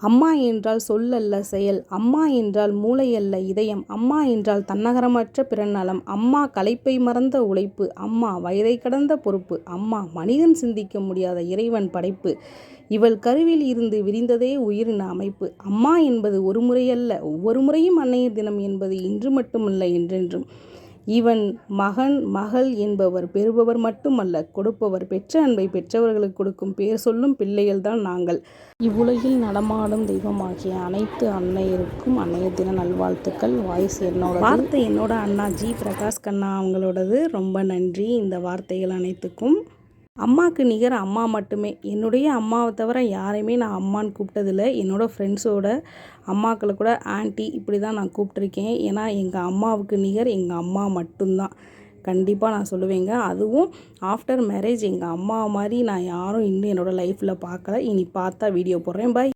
அம்மா என்றால் சொல்லல்ல செயல், அம்மா என்றால் மூளையல்ல இதயம், அம்மா என்றால் தன்னகரமற்ற பிறநலம், அம்மா களைப்பை மறந்த உழைப்பு, அம்மா வயதை கடந்த பொறுப்பு, அம்மா மனிதன் சிந்திக்க முடியாத இறைவன் படைப்பு, இவள் கருவில் இருந்து விரிந்ததே உயிரின அமைப்பு. அம்மா என்பது ஒரு முறையல்ல, ஒவ்வொரு முறையும் அன்னையர் தினம் என்பது இன்று மட்டுமல்ல என்றென்றும். இவன் மகன் மகள் என்பவர் பெறுபவர் மட்டுமல்ல, கொடுப்பவர். பெற்ற அன்பை பெற்றவர்களுக்கு கொடுக்கும் பேர் சொல்லும் பிள்ளைகள்தான் நாங்கள். இவ்வுலகில் நடமாடும் தெய்வமாகிய அனைத்து அன்னையருக்கும் அன்னையர் தின நல்வாழ்த்துக்கள். வாய்ஸ் என்னோட, வார்த்தை என்னோட அண்ணா ஜி பிரகாஷ் கண்ணா அவங்களோடது. ரொம்ப நன்றி இந்த வார்த்தைகள் அனைத்துக்கும். அம்மாவுக்கு நிகர் அம்மா மட்டுமே. என்னுடைய அம்மாவை தவிர யாரையுமே நான் அம்மான்னு கூப்பிட்டதில்லை. என்னோடய ஃப்ரெண்ட்ஸோட அம்மாக்களை கூட ஆன்ட்டி இப்படி தான் நான் கூப்பிட்ருக்கேன். ஏன்னா எங்கள் அம்மாவுக்கு நிகர் எங்கள் அம்மா மட்டும்தான். கண்டிப்பாக நான் சொல்லுவேங்க. அதுவும் ஆஃப்டர் மேரேஜ் எங்கள் அம்மா மாதிரி நான் யாரும் இன்னும் என்னோடய லைஃப்பில் பார்க்கல. இனி பார்த்தா வீடியோ போடுறேன். பாய்.